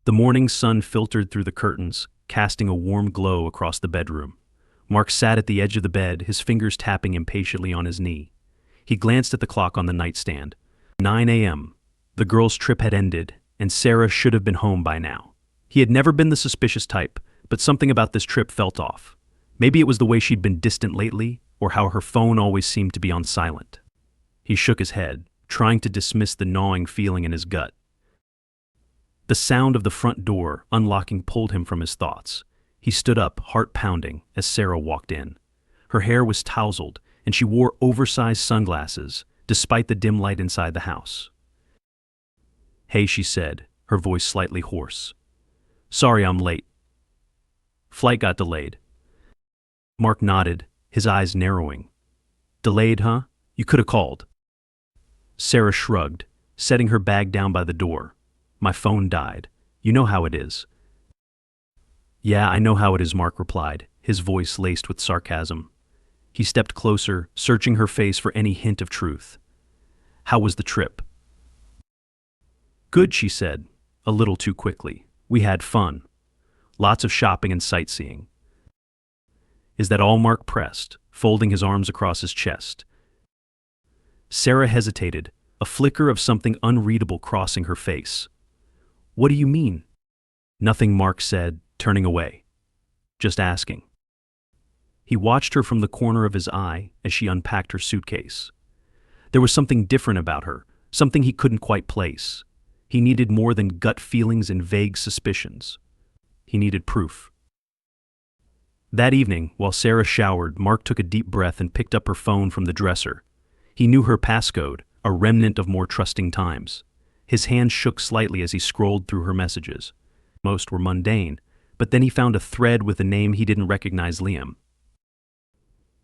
The morning sun filtered through the curtains, casting a warm glow across the bedroom. Mark sat at the edge of the bed, his fingers tapping impatiently on his knee. He glanced at the clock on the nightstand. 9 a.m. The girl's trip had ended, and Sarah should have been home by now. He had never been the suspicious type, but something about this trip felt off. Maybe it was the way she'd been distant lately, or how her phone always seemed to be on silent. He shook his head, trying to dismiss the gnawing feeling in his gut. The sound of the front door unlocking pulled him from his thoughts. He stood up, heart pounding, as Sarah walked in. Her hair was tousled, and she wore oversized sunglasses, despite the dim light inside the house. "Hey," she said, her voice slightly hoarse. "Sorry I'm late. Flight got delayed." Mark nodded, his eyes narrowing. "Delayed, huh? You could have called." Sarah shrugged, setting her bag down by the door. "My phone died. You know how it is." "Yeah, I know how it is," Mark replied, his voice laced with sarcasm. He stepped closer, searching her face for any hint of truth. "How was the trip?" "Good," she said, a little too quickly. "We had fun. Lots of shopping and sightseeing." "Is that all?" Mark pressed, folding his arms across his chest. Sarah hesitated, a flicker of something unreadable crossing her face. "What do you mean?" "Nothing," Mark said, turning away. "Just asking." He watched her from the corner of his eye as she unpacked her suitcase. There was something different about her, something he couldn't quite place. He needed more than gut feelings and vague suspicions. He needed proof. That evening, while Sarah showered, Mark took a deep breath and picked up her phone from the dresser. He knew her passcode, a remnant of more trusting times. His hand shook slightly as he scrolled through her messages. Most were mundane, but then he found a thread with a name he didn't recognize: Liam.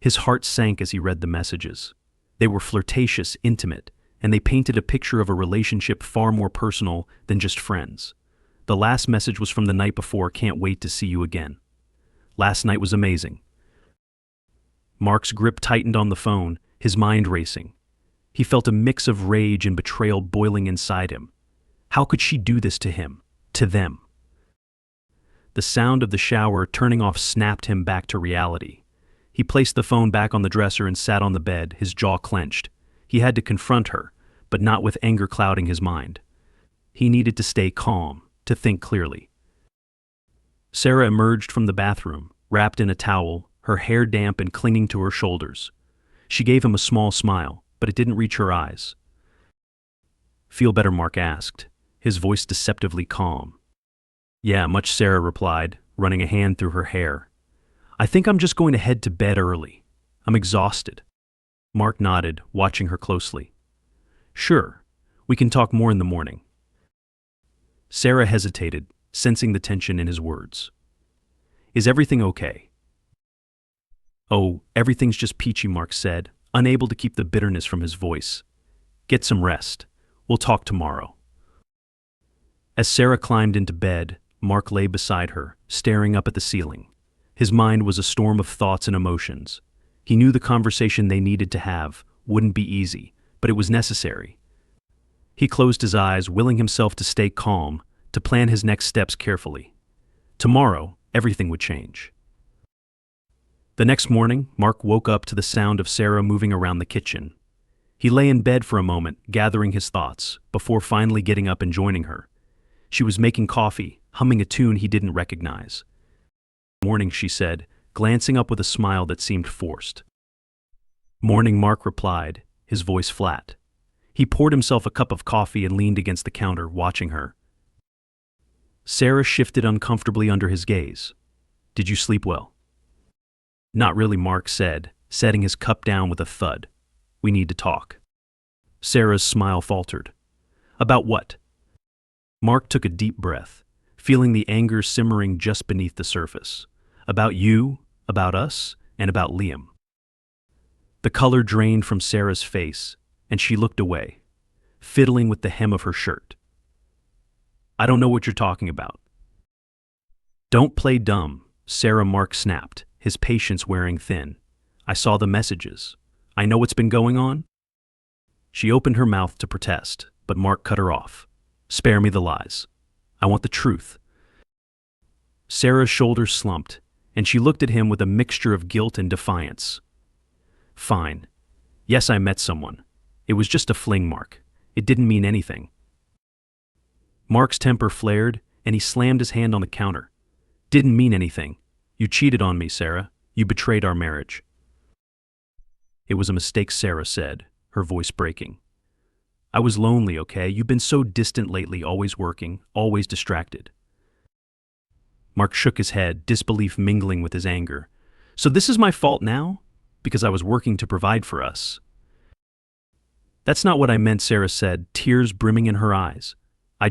His heart sank as he read the messages. They were flirtatious, intimate, and they painted a picture of a relationship far more personal than just friends. The last message was from the night before: "Can't wait to see you again. Last night was amazing." Mark's grip tightened on the phone, his mind racing. He felt a mix of rage and betrayal boiling inside him. How could she do this to him, to them? The sound of the shower turning off snapped him back to reality. He placed the phone back on the dresser and sat on the bed, his jaw clenched. He had to confront her, but not with anger clouding his mind. He needed to stay calm, to think clearly. Sarah emerged from the bathroom, wrapped in a towel, her hair damp and clinging to her shoulders. She gave him a small smile, but it didn't reach her eyes. "Feel better?" Mark asked, his voice deceptively calm. "Yeah, much," Sarah replied, running a hand through her hair. "I think I'm just going to head to bed early. I'm exhausted." Mark nodded, watching her closely. "Sure, we can talk more in the morning." Sarah hesitated, sensing the tension in his words. "Is everything okay?" "Oh, everything's just peachy," Mark said, unable to keep the bitterness from his voice. "Get some rest. We'll talk tomorrow." As Sarah climbed into bed, Mark lay beside her, staring up at the ceiling. His mind was a storm of thoughts and emotions. He knew the conversation they needed to have wouldn't be easy, but it was necessary. He closed his eyes, willing himself to stay calm, to plan his next steps carefully. Tomorrow, everything would change. The next morning, Mark woke up to the sound of Sarah moving around the kitchen. He lay in bed for a moment, gathering his thoughts, before finally getting up and joining her. She was making coffee, humming a tune he didn't recognize. "Morning," she said, glancing up with a smile that seemed forced. "Morning," Mark replied, his voice flat. He poured himself a cup of coffee and leaned against the counter, watching her. Sarah shifted uncomfortably under his gaze. "Did you sleep well?" "Not really," Mark said, setting his cup down with a thud. "We need to talk." Sarah's smile faltered. "About what?" Mark took a deep breath, feeling the anger simmering just beneath the surface. "About you, about us, and about Liam." The color drained from Sarah's face, and she looked away, fiddling with the hem of her shirt. "I don't know what you're talking about." "Don't play dumb," Sarah, Mark snapped, his patience wearing thin. "I saw the messages. I know what's been going on." She opened her mouth to protest, but Mark cut her off. "Spare me the lies." I want the truth. Sarah's shoulders slumped, and she looked at him with a mixture of guilt and defiance. Fine. Yes, I met someone. It was just a fling, Mark. It didn't mean anything. Mark's temper flared, and he slammed his hand on the counter. Didn't mean anything. You cheated on me, Sarah. You betrayed our marriage. It was a mistake, Sarah said, her voice breaking. I was lonely, okay? You've been so distant lately, always working, always distracted. Mark shook his head, disbelief mingling with his anger. So this is my fault now? Because I was working to provide for us. That's not what I meant, Sarah said, tears brimming in her eyes. I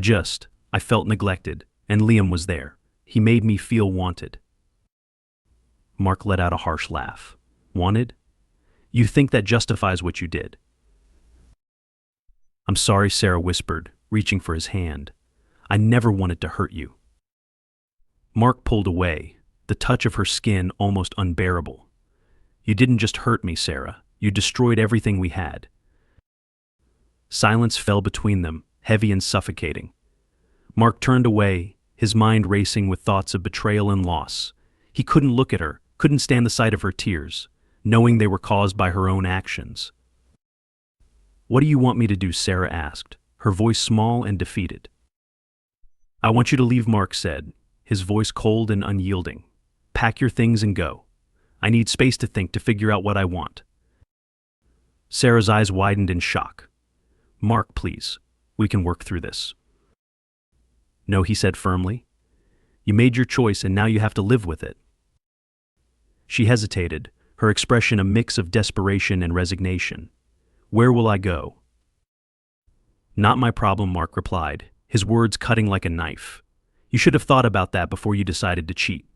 felt neglected, and Liam was there. He made me feel wanted. Mark let out a harsh laugh. Wanted? You think that justifies what you did? I'm sorry, Sarah whispered, reaching for his hand. I never wanted to hurt you. Mark pulled away, the touch of her skin almost unbearable. You didn't just hurt me, Sarah. You destroyed everything we had. Silence fell between them, heavy and suffocating. Mark turned away, his mind racing with thoughts of betrayal and loss. He couldn't look at her, couldn't stand the sight of her tears, knowing they were caused by her own actions. What do you want me to do? Sarah asked, her voice small and defeated. I want you to leave, Mark said, his voice cold and unyielding. Pack your things and go. I need space to think, to figure out what I want. Sarah's eyes widened in shock. Mark, please. We can work through this. No, he said firmly. You made your choice and now you have to live with it. She hesitated, her expression a mix of desperation and resignation. Where will I go? Not my problem, Mark replied, his words cutting like a knife. You should have thought about that before you decided to cheat.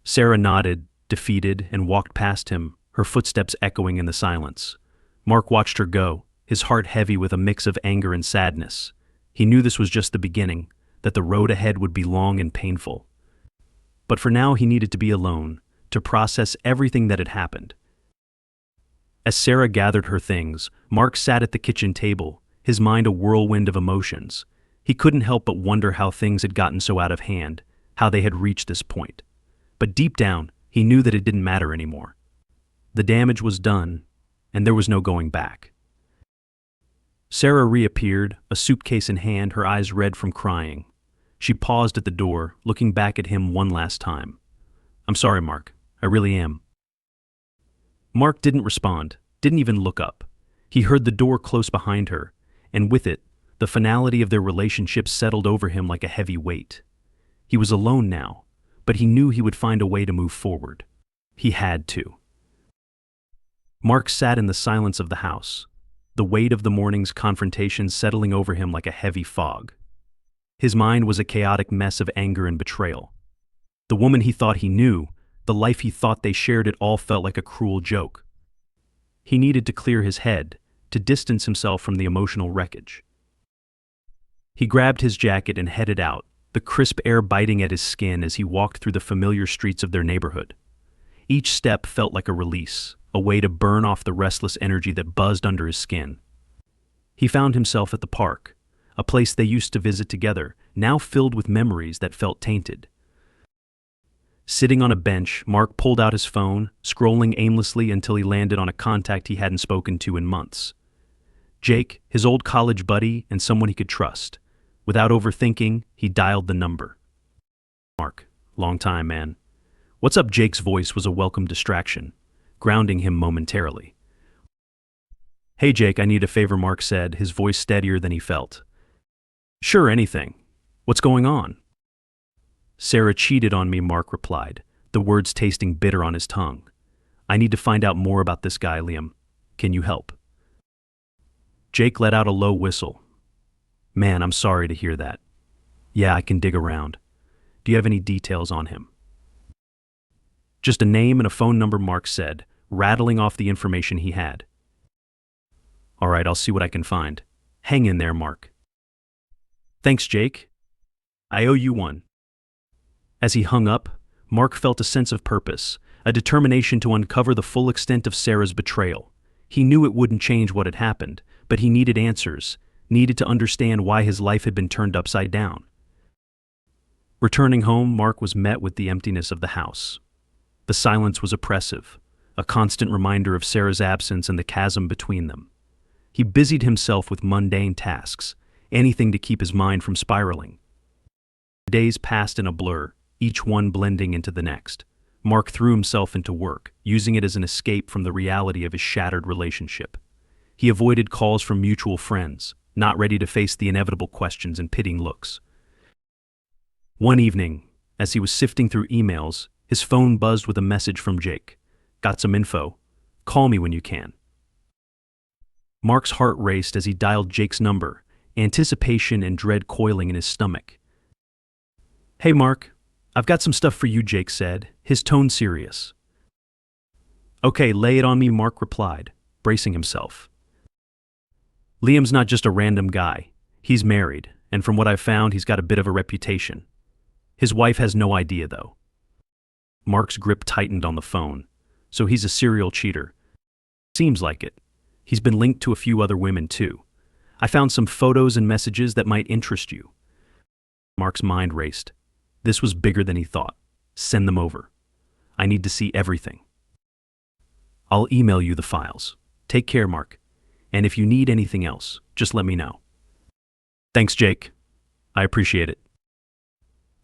Sarah nodded, defeated, and walked past him, her footsteps echoing in the silence. Mark watched her go, his heart heavy with a mix of anger and sadness. He knew this was just the beginning, that the road ahead would be long and painful. But for now he needed to be alone, to process everything that had happened. As Sarah gathered her things, Mark sat at the kitchen table, his mind a whirlwind of emotions. He couldn't help but wonder how things had gotten so out of hand, how they had reached this point. But deep down, he knew that it didn't matter anymore. The damage was done, and there was no going back. Sarah reappeared, a suitcase in hand, her eyes red from crying. She paused at the door, looking back at him one last time. I'm sorry, Mark. I really am. Mark didn't respond, didn't even look up. He heard the door close behind her, and with it, the finality of their relationship settled over him like a heavy weight. He was alone now, but he knew he would find a way to move forward. He had to. Mark sat in the silence of the house, the weight of the morning's confrontation settling over him like a heavy fog. His mind was a chaotic mess of anger and betrayal. The woman he thought he knew, the life he thought they shared, it all felt like a cruel joke. He needed to clear his head, to distance himself from the emotional wreckage. He grabbed his jacket and headed out, the crisp air biting at his skin as he walked through the familiar streets of their neighborhood. Each step felt like a release, a way to burn off the restless energy that buzzed under his skin. He found himself at the park, a place they used to visit together, now filled with memories that felt tainted. Sitting on a bench, Mark pulled out his phone, scrolling aimlessly until he landed on a contact he hadn't spoken to in months. Jake, his old college buddy and someone he could trust. Without overthinking, he dialed the number. Mark, long time, man. What's up? Jake's voice was a welcome distraction, grounding him momentarily. Hey Jake, I need a favor, Mark said, his voice steadier than he felt. Sure, anything. What's going on? Sarah cheated on me, Mark replied, the words tasting bitter on his tongue. I need to find out more about this guy, Liam. Can you help? Jake let out a low whistle. Man, I'm sorry to hear that. Yeah, I can dig around. Do you have any details on him? Just a name and a phone number, Mark said, rattling off the information he had. All right, I'll see what I can find. Hang in there, Mark. Thanks, Jake. I owe you one. As he hung up, Mark felt a sense of purpose, a determination to uncover the full extent of Sarah's betrayal. He knew it wouldn't change what had happened, but he needed answers, needed to understand why his life had been turned upside down. Returning home, Mark was met with the emptiness of the house. The silence was oppressive, a constant reminder of Sarah's absence and the chasm between them. He busied himself with mundane tasks, anything to keep his mind from spiraling. Days passed in a blur, each one blending into the next. Mark threw himself into work, using it as an escape from the reality of his shattered relationship. He avoided calls from mutual friends, not ready to face the inevitable questions and pitying looks. One evening, as he was sifting through emails, his phone buzzed with a message from Jake. "Got some info. Call me when you can." Mark's heart raced as he dialed Jake's number, anticipation and dread coiling in his stomach. "Hey Mark, I've got some stuff for you," Jake said, his tone serious. "Okay, lay it on me," Mark replied, bracing himself. "Liam's not just a random guy. He's married, and from what I've found, he's got a bit of a reputation. His wife has no idea, though." Mark's grip tightened on the phone. "So he's a serial cheater." "Seems like it. He's been linked to a few other women, too. I found some photos and messages that might interest you." Mark's mind raced. This was bigger than he thought. "Send them over. I need to see everything." "I'll email you the files. Take care, Mark. And if you need anything else, just let me know." "Thanks, Jake. I appreciate it."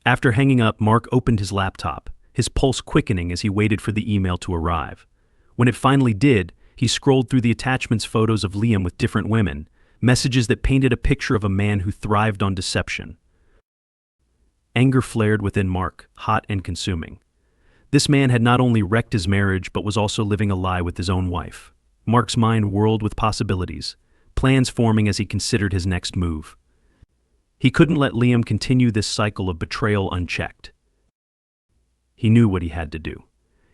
After hanging up, Mark opened his laptop, his pulse quickening as he waited for the email to arrive. When it finally did, he scrolled through the attachments, photos of Liam with different women, messages that painted a picture of a man who thrived on deception. Anger flared within Mark, hot and consuming. This man had not only wrecked his marriage but was also living a lie with his own wife. Mark's mind whirled with possibilities, plans forming as he considered his next move. He couldn't let Liam continue this cycle of betrayal unchecked. He knew what he had to do.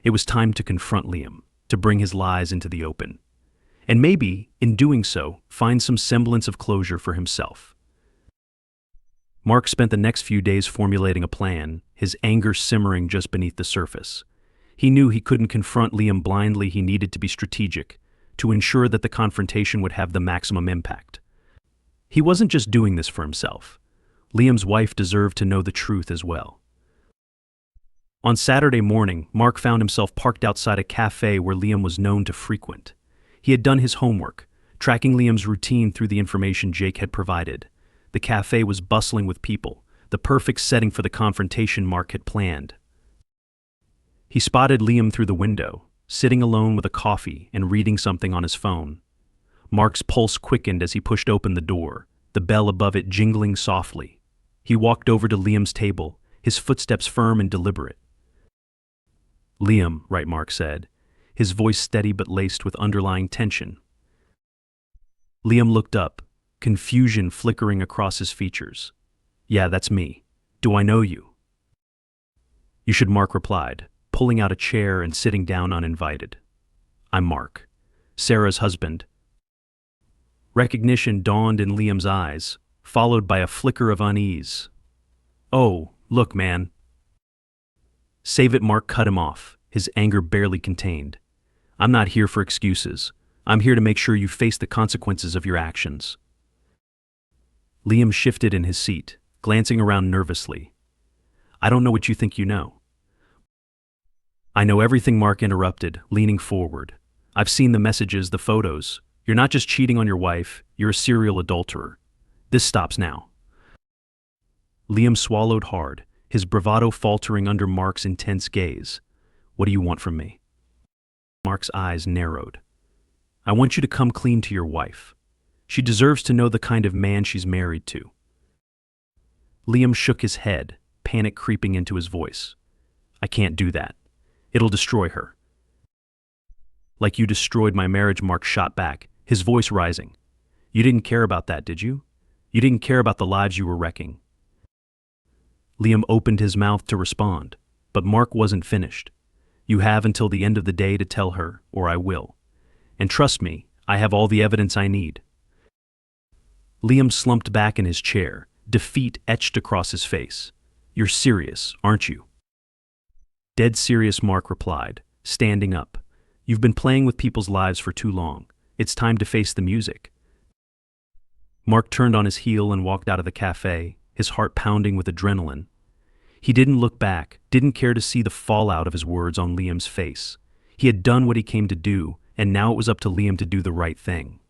It was time to confront Liam, to bring his lies into the open. And maybe, in doing so, find some semblance of closure for himself. Mark spent the next few days formulating a plan, his anger simmering just beneath the surface. He knew he couldn't confront Liam blindly. He needed to be strategic, to ensure that the confrontation would have the maximum impact. He wasn't just doing this for himself. Liam's wife deserved to know the truth as well. On Saturday morning, Mark found himself parked outside a cafe where Liam was known to frequent. He had done his homework, tracking Liam's routine through the information Jake had provided. The cafe was bustling with people, the perfect setting for the confrontation Mark had planned. He spotted Liam through the window, sitting alone with a coffee and reading something on his phone. Mark's pulse quickened as he pushed open the door, the bell above it jingling softly. He walked over to Liam's table, his footsteps firm and deliberate. "Liam," right, Mark said, his voice steady but laced with underlying tension. Liam looked up, confusion flickering across his features. "Yeah, that's me. Do I know you?" "You should," Mark replied, pulling out a chair and sitting down uninvited. "I'm Mark, Sarah's husband." Recognition dawned in Liam's eyes, followed by a flicker of unease. "Oh, look, man." "Save it," Mark cut him off, his anger barely contained. "I'm not here for excuses. I'm here to make sure you face the consequences of your actions." Liam shifted in his seat, glancing around nervously. "I don't know what you think you know." "I know everything," Mark interrupted, leaning forward. "I've seen the messages, the photos. You're not just cheating on your wife, you're a serial adulterer. This stops now." Liam swallowed hard, his bravado faltering under Mark's intense gaze. "What do you want from me?" Mark's eyes narrowed. "I want you to come clean to your wife. She deserves to know the kind of man she's married to." Liam shook his head, panic creeping into his voice. "I can't do that. It'll destroy her." "Like you destroyed my marriage," Mark shot back, his voice rising. "You didn't care about that, did you? You didn't care about the lives you were wrecking." Liam opened his mouth to respond, but Mark wasn't finished. "You have until the end of the day to tell her, or I will. And trust me, I have all the evidence I need." Liam slumped back in his chair, defeat etched across his face. "You're serious, aren't you?" "Dead serious," Mark replied, standing up. "You've been playing with people's lives for too long. It's time to face the music." Mark turned on his heel and walked out of the cafe, his heart pounding with adrenaline. He didn't look back, didn't care to see the fallout of his words on Liam's face. He had done what he came to do, and now it was up to Liam to do the right thing.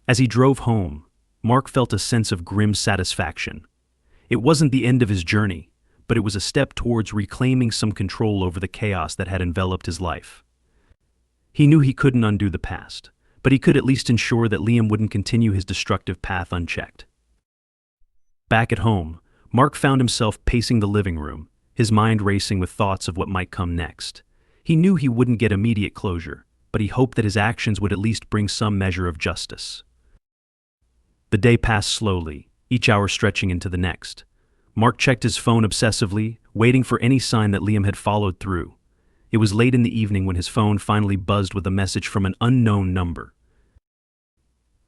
As he drove home, Mark felt a sense of grim satisfaction. It wasn't the end of his journey, but it was a step towards reclaiming some control over the chaos that had enveloped his life. He knew he couldn't undo the past, but he could at least ensure that Liam wouldn't continue his destructive path unchecked. Back at home, Mark found himself pacing the living room, his mind racing with thoughts of what might come next. He knew he wouldn't get immediate closure, but he hoped that his actions would at least bring some measure of justice. The day passed slowly, each hour stretching into the next. Mark checked his phone obsessively, waiting for any sign that Liam had followed through. It was late in the evening when his phone finally buzzed with a message from an unknown number.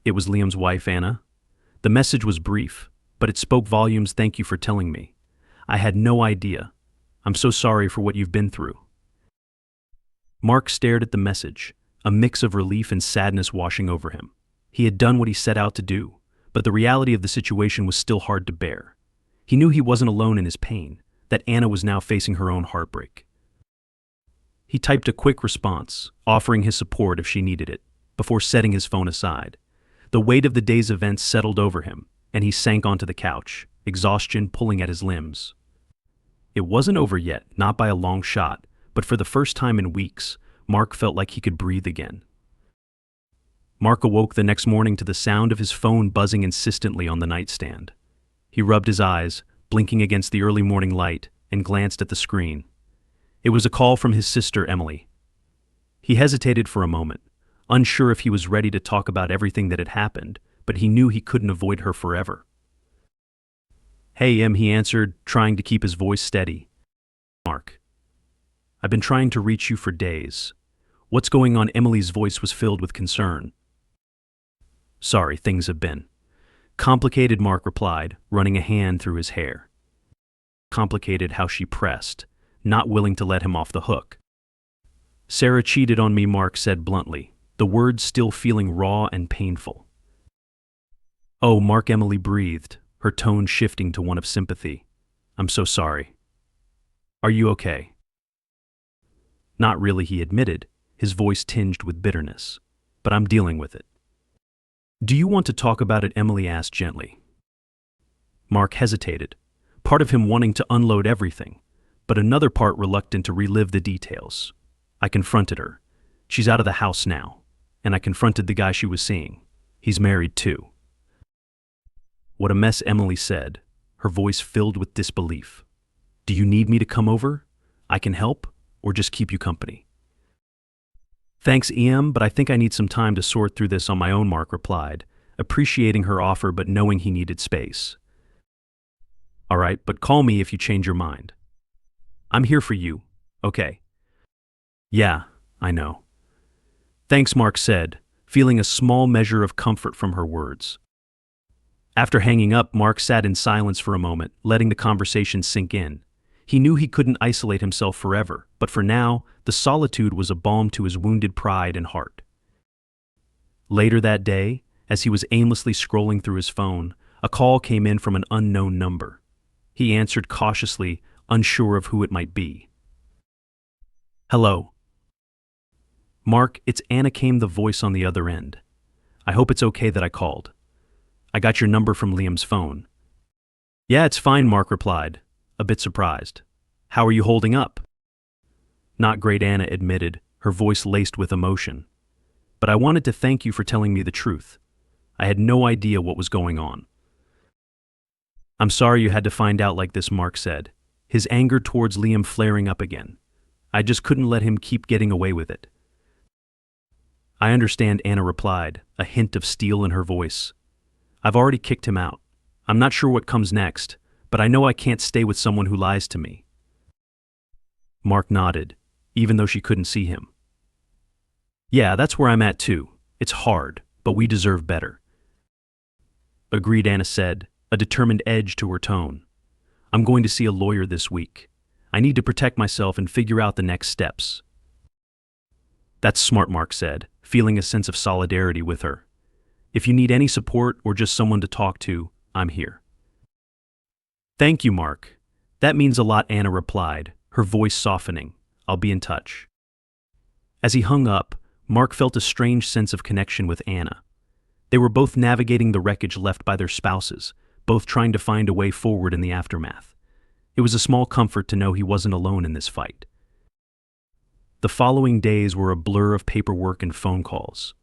It was Liam's wife, Anna. The message was brief, but it spoke volumes. "Thank you for telling me. I had no idea. I'm so sorry for what you've been through." Mark stared at the message, a mix of relief and sadness washing over him. He had done what he set out to do, but the reality of the situation was still hard to bear. He knew he wasn't alone in his pain, that Anna was now facing her own heartbreak. He typed a quick response, offering his support if she needed it, before setting his phone aside. The weight of the day's events settled over him, and he sank onto the couch, exhaustion pulling at his limbs. It wasn't over yet, not by a long shot, but for the first time in weeks, Mark felt like he could breathe again. Mark awoke the next morning to the sound of his phone buzzing insistently on the nightstand. He rubbed his eyes, blinking against the early morning light, and glanced at the screen. It was a call from his sister, Emily. He hesitated for a moment, unsure if he was ready to talk about everything that had happened, but he knew he couldn't avoid her forever. "Hey, Em," he answered, trying to keep his voice steady. "Mark. I've been trying to reach you for days. What's going on?" Emily's voice was filled with concern. "Sorry, things have been complicated," Mark replied, running a hand through his hair. Complicated, how she pressed, not willing to let him off the hook. "Sarah cheated on me," Mark said bluntly, the words still feeling raw and painful. "Oh, Mark," Emily breathed, her tone shifting to one of sympathy. "I'm so sorry. Are you okay?" "Not really," he admitted, his voice tinged with bitterness. "But I'm dealing with it." "Do you want to talk about it?" Emily asked gently. Mark hesitated, part of him wanting to unload everything, but another part reluctant to relive the details. "I confronted her. She's out of the house now. And I confronted the guy she was seeing. He's married too." "What a mess," Emily said, her voice filled with disbelief. "Do you need me to come over? I can help, or just keep you company?" "Thanks, Em, but I think I need some time to sort through this on my own," Mark replied, appreciating her offer but knowing he needed space. "All right, but call me if you change your mind. I'm here for you, okay?" "Yeah, I know." "Thanks," Mark said, feeling a small measure of comfort from her words. After hanging up, Mark sat in silence for a moment, letting the conversation sink in. He knew he couldn't isolate himself forever, but for now, the solitude was a balm to his wounded pride and heart. Later that day, as he was aimlessly scrolling through his phone, a call came in from an unknown number. He answered cautiously, unsure of who it might be. "Hello." "Mark, it's Anna," came the voice on the other end. "I hope it's okay that I called. I got your number from Liam's phone." "Yeah, it's fine," Mark replied, a bit surprised. "How are you holding up?" "Not great," Anna admitted, her voice laced with emotion. "But I wanted to thank you for telling me the truth. I had no idea what was going on." "I'm sorry you had to find out like this," Mark said, his anger towards Liam flaring up again. "I just couldn't let him keep getting away with it." "I understand," Anna replied, a hint of steel in her voice. "I've already kicked him out. I'm not sure what comes next, but I know I can't stay with someone who lies to me." Mark nodded, even though she couldn't see him. "Yeah, that's where I'm at too. It's hard, but we deserve better." "Agreed," Anna said, a determined edge to her tone. "I'm going to see a lawyer this week. I need to protect myself and figure out the next steps." "That's smart," Mark said, feeling a sense of solidarity with her. If you need any support or just someone to talk to, I'm here. Thank you, Mark. That means a lot, Anna replied, her voice softening. I'll be in touch. As he hung up, Mark felt a strange sense of connection with Anna. They were both navigating the wreckage left by their spouses, both trying to find a way forward in the aftermath. It was a small comfort to know he wasn't alone in this fight. The following days were a blur of paperwork and phone calls.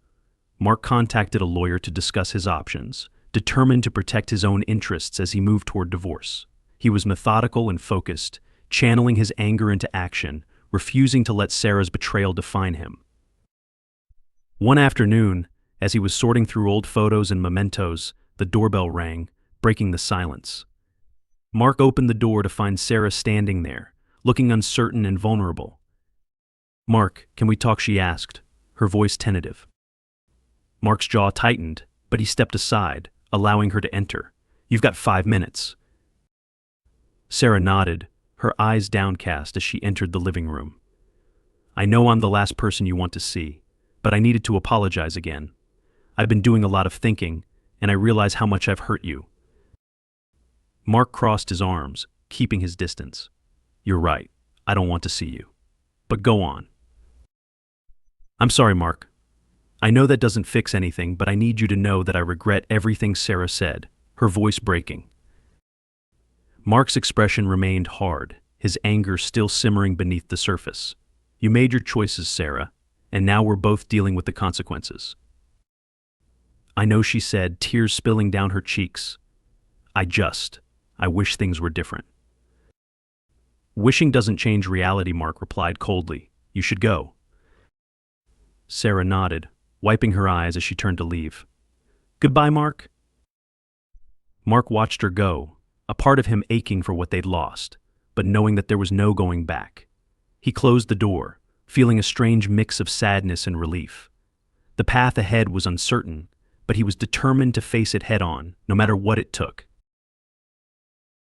Mark contacted a lawyer to discuss his options, determined to protect his own interests as he moved toward divorce. He was methodical and focused, channeling his anger into action, refusing to let Sarah's betrayal define him. One afternoon, as he was sorting through old photos and mementos, the doorbell rang, breaking the silence. Mark opened the door to find Sarah standing there, looking uncertain and vulnerable. "Mark, can we talk?" she asked, her voice tentative. Mark's jaw tightened, but he stepped aside, allowing her to enter. "You've got 5 minutes." Sarah nodded, her eyes downcast as she entered the living room. "I know I'm the last person you want to see, but I needed to apologize again. I've been doing a lot of thinking, and I realize how much I've hurt you." Mark crossed his arms, keeping his distance. "You're right. I don't want to see you. But go on." "I'm sorry, Mark. I know that doesn't fix anything, but I need you to know that I regret everything Sarah said," her voice breaking. Mark's expression remained hard, his anger still simmering beneath the surface. "You made your choices, Sarah, and now we're both dealing with the consequences." "I know," she said, tears spilling down her cheeks. I wish things were different." "Wishing doesn't change reality," Mark replied coldly. "You should go." Sarah nodded, wiping her eyes as she turned to leave. "Goodbye, Mark." Mark watched her go, a part of him aching for what they'd lost, but knowing that there was no going back. He closed the door, feeling a strange mix of sadness and relief. The path ahead was uncertain, but he was determined to face it head-on, no matter what it took.